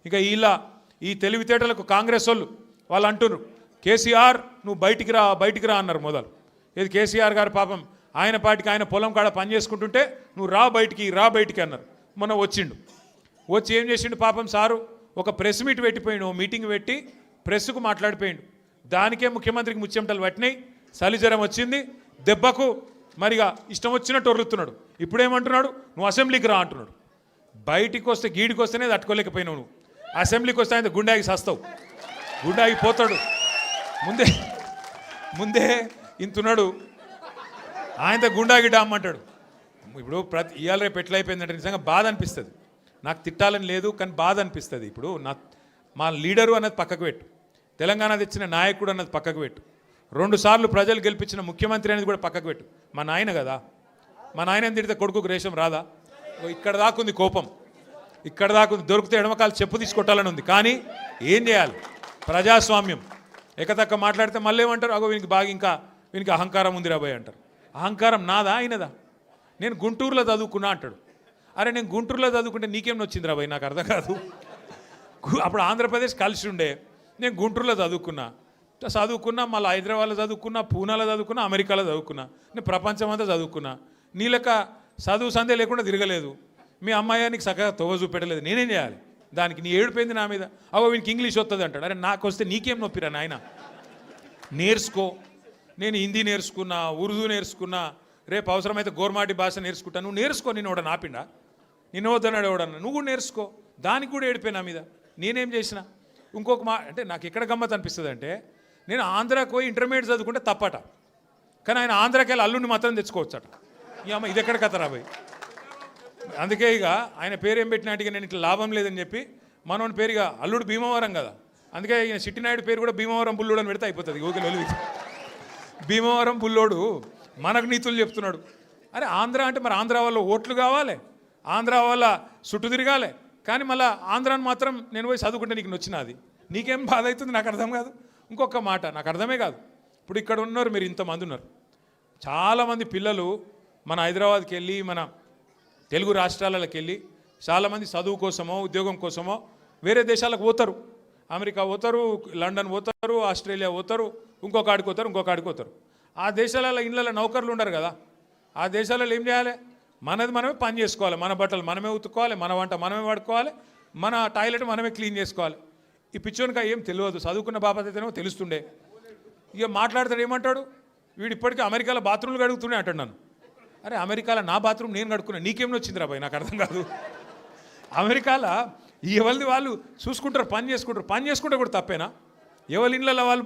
ఇక ఈ తెలివితేటలకు కాంగ్రెస్ వాళ్ళు అంటున్నారు కేసీఆర్ నువ్వు బయటికి రా అన్నారు మొదలు. ఇది కేసీఆర్ గారు పాపం ఆయన పాటికి ఆయన పొలం కాడ పని చేసుకుంటుంటే నువ్వు రా బయటికి అన్నారు. మొన్న వచ్చి ఏం చేసిండు పాపం సారు, ఒక ప్రెస్ మీట్ పెట్టిపోయిండు, ఓ మీటింగ్ పెట్టి ప్రెస్కు మాట్లాడిపోయిండు. దానికే ముఖ్యమంత్రికి ముచ్చెమటలు పట్టినాయి, చలిజ్వరం వచ్చింది, దెబ్బకు మరిగా ఇష్టం వచ్చినట్టు ఒర్రుతున్నాడు. ఇప్పుడేమంటున్నాడు, నువ్వు అసెంబ్లీకి రా అంటున్నాడు. బయటికి వస్తే గీడికి వస్తేనే తట్టుకోలేకపోయినావు నువ్వు, అసెంబ్లీకి వస్తే ఆయన గుండాకి సస్తావు, గుండాకి పోతాడు. ముందే ఇంతున్నాడు, ఆయనతో గుండాకి డామ్మంటాడు. ఇప్పుడు ఇవాళ రేపు ఎట్లయిపోయిందంటే నిజంగా బాధ అనిపిస్తుంది. నాకు తిట్టాలని లేదు కానీ బాధ అనిపిస్తుంది. ఇప్పుడు మా లీడరు అన్నది పక్కకు పెట్టు, తెలంగాణ తెచ్చిన నాయకుడు అన్నది పక్కకు పెట్టు, 2 సార్లు ప్రజలు గెలిపించిన ముఖ్యమంత్రి అనేది కూడా పక్కకు పెట్టు. మా నాయన కదా, మా నాయన తిడితే కొడుకుకు రేషం రాదా? ఇక్కడ దాకుంది కోపం, ఇక్కడ దాకుంది. దొరికితే ఎడమకాలు చెప్పు తీసుకొట్టాలని ఉంది. కానీ ఏం చేయాలి, ప్రజాస్వామ్యం. ఎకతక్క మాట్లాడితే మళ్ళీ ఏమంటారు, అగో వీనికి అహంకారం ఉంది రాబోయ్ అంటారు. అహంకారం నాదా అయినదా? నేను గుంటూరులో చదువుకున్నా అంటాడు. అరే నేను గుంటూరులో చదువుకుంటే నీకేం వచ్చింది రాబోయ్, నాకు అర్థం కాదు. అప్పుడు ఆంధ్రప్రదేశ్ కలిసి ఉండే, నేను గుంటూరులో చదువుకున్నా, మళ్ళీ హైదరాబాద్లో చదువుకున్నా, పూనాలో చదువుకున్నా, అమెరికాలో చదువుకున్నా, నేను ప్రపంచం అంతా చదువుకున్నా. నీ లెక్క చదువు సందే లేకుండా తిరగలేదు. మీ అమ్మాయి నీకు చక్కగా తోవ చూపెట్టలేదు, నేనేం చేయాలి దానికి? నీ ఏడిపోయింది నా మీద. అవో వీనికి ఇంగ్లీష్ వస్తుంది అంటాడు. అరే నాకు వస్తే నీకేం నొప్పిరా నాయన, నేర్చుకో. నేను హిందీ నేర్చుకున్నా, ఉర్దూ నేర్చుకున్నా, రేపు అవసరమైతే గోర్మాటి భాష నేర్చుకుంటా. నువ్వు నేర్చుకో, నేను ఎవడన్నా ఆపిండా? నిన్ను వద్దన్నాడు ఎవడన్నా? నువ్వు కూడా నేర్చుకో. దానికి కూడా ఏడిపోయి నా మీద. నేనేం చేసిన? ఇంకొక అంటే నాకు ఎక్కడ గమ్మత్ అనిపిస్తుంది అంటే, నేను ఆంధ్రాకి పోయి ఇంటర్మీడియట్ చదువుకుంటే తప్పట, కానీ ఆయన ఆంధ్రాకి వెళ్ళి అల్లుడిని మాత్రం తెచ్చుకోవచ్చట. ఈ అమ్మ ఇది ఎక్కడ కథ రాబోయ్. అందుకే ఇక ఆయన పేరు ఏం పెట్టినట్టుగా నేను ఇట్లా లాభం లేదని చెప్పి మనోని పేరుగా అల్లుడు భీమవరం కదా, అందుకే ఈయన చిట్టినాయుడు పేరు కూడా భీమవరం బుల్లోడు అని పెడితే అయిపోతుంది. ఓకే వెలుగు భీమవరం బుల్లోడు మనకు నీతులు చెప్తున్నాడు. అరే ఆంధ్ర అంటే మరి ఆంధ్ర వాళ్ళ ఓట్లు కావాలి, ఆంధ్ర వాళ్ళ చుట్టూ తిరగాలి, కానీ మళ్ళీ ఆంధ్రాని మాత్రం నేను పోయి చదువుకుంటే నీకు నచ్చినది. నీకేం బాధ అవుతుంది నాకు అర్థం కాదు. ఇంకొక మాట నాకు అర్థమే కాదు. ఇప్పుడు ఇక్కడ ఉన్నారు మీరు, ఇంతమంది ఉన్నారు, చాలామంది పిల్లలు మన హైదరాబాద్కి వెళ్ళి మన తెలుగు రాష్ట్రాలకు వెళ్ళి చాలామంది చదువు కోసమో ఉద్యోగం కోసమో వేరే దేశాలకు పోతారు. అమెరికా పోతారు, లండన్ పోతారు, ఆస్ట్రేలియా పోతారు, ఇంకొక ఆడికి పోతారు. ఆ దేశాలలో ఇళ్ళలో నౌకర్లు ఉండరు కదా. ఆ దేశాలలో ఏం చేయాలి? మనమే పని చేసుకోవాలి, మన బట్టలు మనమే ఉతుక్కోవాలి, మన వంట మనమే వాడుకోవాలి, మన టాయిలెట్ మనమే క్లీన్ చేసుకోవాలి. ఈ పిచ్చోనికా ఏం తెలియదు, చదువుకున్న బాపతేనేమో తెలుస్తుండే. ఇక మాట్లాడతాడు ఏమంటాడు, వీడు ఇప్పటికీ అమెరికాలో బాత్రూమ్లు కడుగుతూనే అంటాడు నన్ను. అరే అమెరికాలో నా బాత్రూమ్ నేను కడుక్కున్నా, నీకేమో వచ్చింది రాబాయ్, నాకు అర్థం కాదు. అమెరికాలో ఎవరిది వాళ్ళు చూసుకుంటారు, పని చేసుకుంటే కూడా తప్పేనా? ఎవరి ఇళ్ళలో వాళ్ళు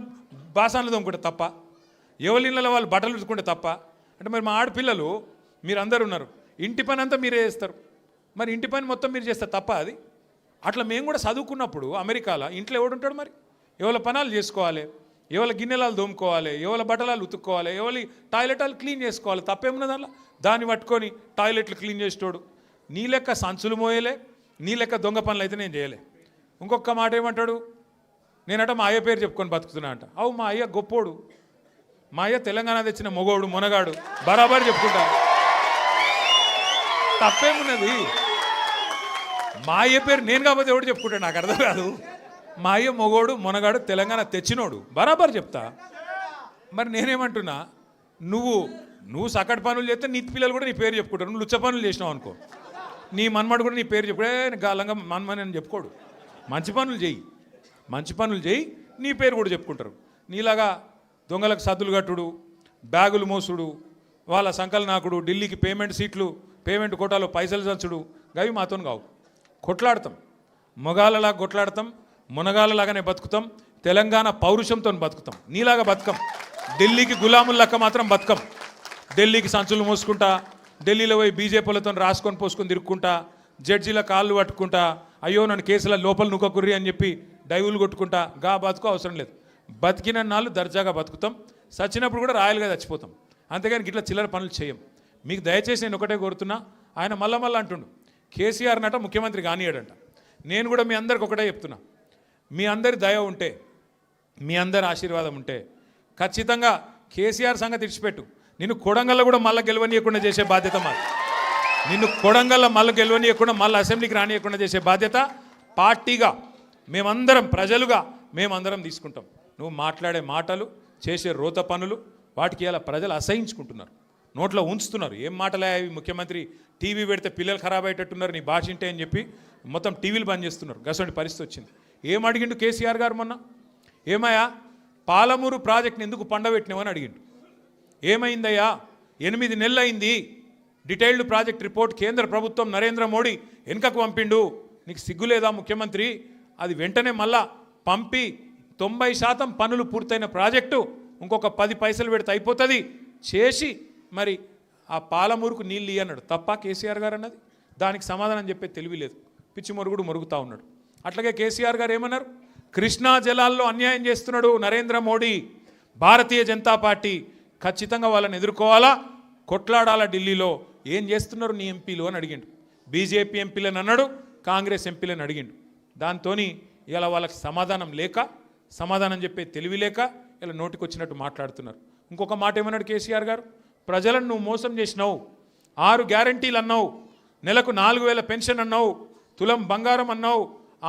బాసాన్లు తోముకుంటే తప్ప, ఎవరి ఇళ్ళలో వాళ్ళు బట్టలు ఉతుకుంటే తప్ప? అంటే మరి మా ఆడపిల్లలు మీరందరూ ఉన్నారు, ఇంటి పని అంతా మీరే చేస్తారు, మరి ఇంటి పని మొత్తం మీరు చేస్తారు తప్ప అది? అట్లా మేము కూడా చదువుకున్నప్పుడు అమెరికాలో ఇంట్లో ఎవడుంటాడు మరి? ఎవరి పనాలు చేసుకోవాలి, ఎవరి గిన్నెలాలు దోముకోవాలి, ఎవరి బట్టలాలు ఉతుక్కోవాలి, ఎవరి టాయిలెటాలు క్లీన్ చేసుకోవాలి. తప్పేమున్నది అలా? దాన్ని పట్టుకొని టాయిలెట్లు క్లీన్ చేసేటోడు నీ లెక్క సంచులు మోయలే, నీ లెక్క దొంగ పనులు అయితే నేను చేయలే. ఇంకొక మాట ఏమంటాడు, నేనట మా అయ్య పేరు చెప్పుకొని బతుకుతున్నా అంట. అవు మా అయ్య గొప్పోడు, మా అయ్య తెలంగాణ తెచ్చిన మొగోడు మొనగాడు, బరాబర్ చెప్పుకుంటా. తప్పేమున్నది? మా అయ్య పేరు నేను కాకపోతే ఎవడు చెప్పుకుంటాడు, నాకు అర్థం కాదు. మా అయ్య మొగోడు మొనగాడు తెలంగాణ తెచ్చినోడు, బరాబర్ చెప్తా. మరి నేనేమంటున్నా, నువ్వు సకట్ పనులు చేస్తే నీ పిల్లలు కూడా నీ పేరు చెప్పుకుంటారు. నువ్వు లుచ్చ పనులు చేసినావు అనుకో, నీ మన్మడు కూడా నీ పేరు చెప్పుడే గాలంగా మన్మని అని చెప్పుకోడు. మంచి పనులు చేయి, నీ పేరు కూడా చెప్పుకుంటారు. నీలాగా దొంగలకు సద్దులు కట్టుడు, బ్యాగులు మోసుడు, వాళ్ళ సంకల్ నాకుడు, ఢిల్లీకి పేమెంట్ కోటాలో పైసలు చచ్చుడు, గవి మాతో కావు. కొట్లాడతాం, మొగాళ్ళలాగా కొట్లాడతాం, మునగాళ్ళలాగానే బతుకుతాం, తెలంగాణ పౌరుషంతో బతుకుతాం. నీలాగా బతుకం, ఢిల్లీకి గులాములక్క మాత్రం బతుకం. ఢిల్లీకి సంచులు మోసుకుంటా, ఢిల్లీలో పోయి బీజేపీలతో రాసుకొని పోసుకొని తిరుక్కుంటా, జడ్జీల కాళ్ళు పట్టుకుంటా, అయ్యో నన్ను కేసుల లోపల నుక్కకుర్రి అని చెప్పి డైవులు కొట్టుకుంటా, గా బతుకు అవసరం లేదు. బతికిన నాళ్ళు దర్జాగా బతుకుతాం, చచ్చినప్పుడు కూడా రాయలుగా చచ్చిపోతాం. అంతేగాని ఇట్లా చిల్లర పనులు చేయం. మీకు దయచేసి నేను ఒకటే కోరుతున్నా, ఆయన మళ్ళా అంటుండు కేసీఆర్ నట ముఖ్యమంత్రి కానియాడంట. నేను కూడా మీ అందరికి ఒకటే చెప్తున్నా, మీ అందరి దయ ఉంటే, మీ అందరి ఆశీర్వాదం ఉంటే ఖచ్చితంగా కేసీఆర్ సంగతి ఇడిచిపెట్టు, నిన్ను కొడంగల్లో కూడా మళ్ళీ గెలవనీయకుండా చేసే బాధ్యత మాది. నిన్ను కొడంగల్లో మళ్ళీ గెలవనీయకుండా మళ్ళీ అసెంబ్లీకి రానియకుండా చేసే బాధ్యత పార్టీగా మేమందరం ప్రజలుగా మేమందరం తీసుకుంటాం. నువ్వు మాట్లాడే మాటలు చేసే రోత పనులు వాటికి ఇలా ప్రజలు అసహించుకుంటున్నారు, నోట్లో ఉంచుతున్నారు. ఏం మాటలే అవి, ముఖ్యమంత్రి టీవీ పెడితే పిల్లలు ఖరాబ్ అయ్యేటట్టున్నారు నీ భాష ఇంటే అని చెప్పి మొత్తం టీవీలు బంద్ చేస్తున్నారు. గసంటి పరిస్థితి వచ్చింది. ఏం అడిగిండు కేసీఆర్ గారు మొన్న? ఏమయ్యా పాలమూరు ప్రాజెక్ట్ని ఎందుకు పండబెట్టినావని అడిగిండు. ఏమైందయ్యా 8 నెలలు అయింది, డీటెయిల్డ్ ప్రాజెక్ట్ రిపోర్ట్ కేంద్ర ప్రభుత్వం నరేంద్ర మోడీ వెనుకకు పంపిండు, నీకు సిగ్గులేదా ముఖ్యమంత్రి? అది వెంటనే మళ్ళా పంపి 90% పనులు పూర్తయిన ప్రాజెక్టు ఇంకొక 10 పైసలు పెడితే అయిపోతుంది చేసి మరి ఆ పాలమూరుకు నీళ్ళు అన్నాడు. తప్ప కేసీఆర్ గారు అన్నది? దానికి సమాధానం చెప్పే తెలివి లేదు, పిచ్చి మొరుగుడు మొరుగుతూ ఉన్నాడు. అట్లాగే కేసీఆర్ గారు ఏమన్నారు? కృష్ణా జలాల్లో అన్యాయం చేస్తున్నాడు నరేంద్ర మోడీ, భారతీయ జనతా పార్టీ ఖచ్చితంగా వాళ్ళని ఎదుర్కోవాలా, కొట్లాడాలా ఢిల్లీలో. ఏం చేస్తున్నారు నీ ఎంపీలు అని అడిగిండు. బీజేపీ ఎంపీలను అన్నాడు, కాంగ్రెస్ ఎంపీలను అడిగిండు. దాంతో ఇలా వాళ్ళకి సమాధానం లేక, సమాధానం చెప్పే తెలివి లేక ఇలా నోటికొచ్చినట్టు మాట్లాడుతున్నారు. ఇంకొక మాట ఏమన్నాడు కేసీఆర్ గారు? ప్రజలను నువ్వు మోసం చేసినావు, 6 గ్యారంటీలు అన్నావు, నెలకు 4,000 పెన్షన్ అన్నావు, తులం బంగారం అన్నావు,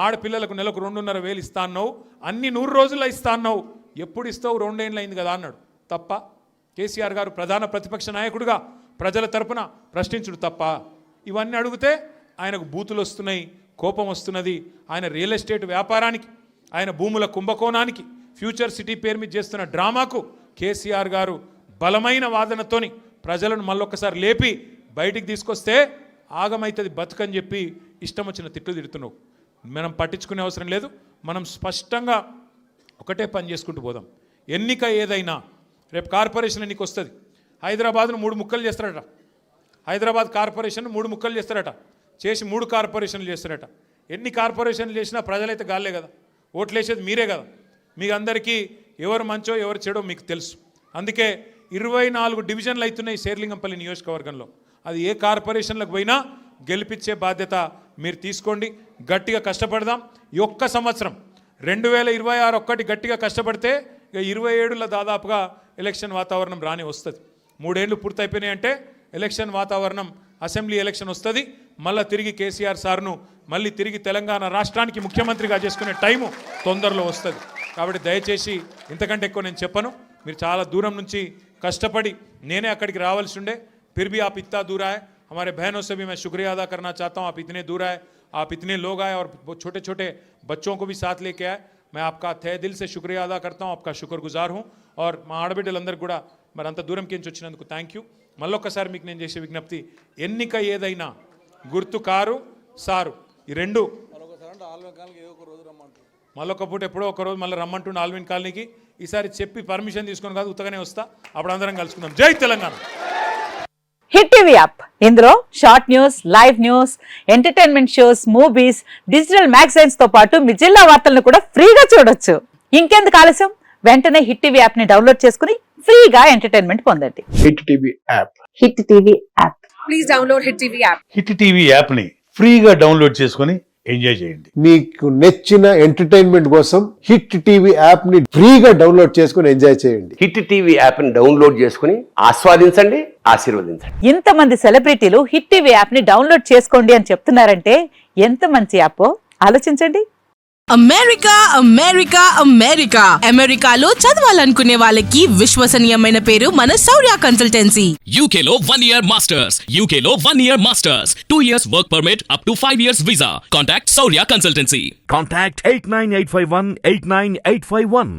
ఆడపిల్లలకు నెలకు 2,500 ఇస్తా అన్నావు, అన్ని 100 రోజుల్లో ఇస్తా అన్నావు, ఎప్పుడు ఇస్తావు? 2 ఏళ్ళు అయింది కదా అన్నాడు. తప్ప కేసీఆర్ గారు ప్రధాన ప్రతిపక్ష నాయకుడిగా ప్రజల తరపున ప్రశ్నించుడు తప్ప? ఇవన్నీ అడిగితే ఆయనకు బూతులు వస్తున్నాయి, కోపం వస్తున్నది. ఆయన రియల్ ఎస్టేట్ వ్యాపారానికి, ఆయన భూముల కుంభకోణానికి, ఫ్యూచర్ సిటీ పేరు మీద చేస్తున్న డ్రామాకు కేసీఆర్ గారు బలమైన వాదనతోని ప్రజలను మళ్ళొక్కసారి లేపి బయటికి తీసుకొస్తే ఆగమైతుంది బతుకని చెప్పి ఇష్టం వచ్చిన తిట్లు తిడుతున్నావు. మనం పట్టించుకునే అవసరం లేదు. మనం స్పష్టంగా ఒకటే పని చేసుకుంటూ పోదాం. ఎన్నిక ఏదైనా రేపు కార్పొరేషన్ ఎన్నిక వస్తుంది. హైదరాబాద్ను 3 ముక్కలు చేస్తారట. హైదరాబాద్ కార్పొరేషన్ 3 ముక్కలు చేస్తారట. చేసి 3 కార్పొరేషన్లు చేస్తారట. ఎన్ని కార్పొరేషన్లు చేసినా ప్రజలైతే గాలే కదా, ఓట్లు వేసేది మీరే కదా. మీకు అందరికీ ఎవరు మంచో ఎవరు చెడో మీకు తెలుసు. అందుకే 24 డివిజన్లు అవుతున్నాయి శేర్లింగంపల్లి నియోజకవర్గంలో. అది ఏ కార్పొరేషన్లకు పోయినా గెలిపించే బాధ్యత మీరు తీసుకోండి. గట్టిగా కష్టపడదాం. ఈ ఒక్క సంవత్సరం 2026 ఒక్కటి గట్టిగా కష్టపడితే ఇక 27లో దాదాపుగా ఎలక్షన్ వాతావరణం రాని వస్తుంది. 3 ఏళ్ళు పూర్తయిపోయినాయి అంటే ఎలక్షన్ వాతావరణం, అసెంబ్లీ ఎలక్షన్ వస్తుంది. మళ్ళీ తిరిగి కేసీఆర్ సార్ను మళ్ళీ తిరిగి తెలంగాణ రాష్ట్రానికి ముఖ్యమంత్రిగా చేసుకునే టైము తొందరలో వస్తుంది. కాబట్టి దయచేసి ఇంతకంటే ఎక్కువ నేను చెప్పను. మీరు చాలా దూరం నుంచి కష్టపడి నేనే అక్కడికి రావాల్సి ఉండే, फिर भी आप इतना दूर आए. हमारे बहनों से भी मैं शुक्रिया अदा करना चाहता हूँ. आप इतने दूर आए, आप इतने लोग आए और छोटे छोटे बच्चों को भी साथ लेके आए. मैं आपका तहे दिल से शुक्रिया अदा करता हूँ, आपका शुक्रगुजार हूँ. और మా ఆడబిడ్డలందరూ కూడా మరి అంత దూరం కించి వచ్చినందుకు థ్యాంక్ యూ. మళ్ళొక్కసారి మీకు నేను చేసే విజ్ఞప్తి, ఎన్నిక ఏదైనా గుర్తు కారు సారు, ఈ రెండు మళ్ళొక పూట ఎప్పుడో ఒక రోజు మళ్ళీ రమ్మంటుండే ఆల్విన్ కాలనీకి. ఈసారి చెప్పి పర్మిషన్ తీసుకొని కాదు, ఉత్తగానే వస్తా. అప్పుడు అందరం కలుసుకుందాం. జై తెలంగాణ. హిట్ టీవీ యాప్, ఇందులో short news, live news, entertainment shows, movies, digital magazines తో పాటు మీ జిల్లా వార్తలను కూడా ఫ్రీగా చూడొచ్చు. ఇంకెందుకు ఆలస్యం, వెంటనే హిట్ టీవీ యాప్ ని డౌన్లోడ్ చేసుకుని ఫ్రీగా ఎంటర్టైన్మెంట్ పొందండి. Hit TV app. Hit TV app. Please download hit TV app. Hit TV app ని ఫ్రీగా డౌన్లోడ్ చేసుకుని ఎంజాయ్ చేయండి. మీకు నచ్చిన ఎంటర్టైన్మెంట్ కోసం హిట్ టీవీ యాప్ ని ఫ్రీగా డౌన్లోడ్ చేసుకుని ఎంజాయ్ చేయండి. హిట్ టీవీ యాప్ ని డౌన్లోడ్ చేసుకుని ఆస్వాదించండి, ఆశీర్వదించండి. ఇంతమంది సెలబ్రిటీలు హిట్ టీవీ యాప్ ని డౌన్లోడ్ చేసుకోండి అని చెప్తున్నారంటే ఎంత మంచి యాప్ ఆలోచించండి. అమెరికా అమెరికా అమెరికా అమెరికాలో చదవాలనుకునే వాళ్ళకి విశ్వసనీయమైన పేరు మన శౌర్య కన్సల్టెన్సీ. UK లో 1 year masters. UK లో 1 year masters. 2 years work permit up to 5 years visa. Contact Saurya Consultancy. Contact 89851 89851.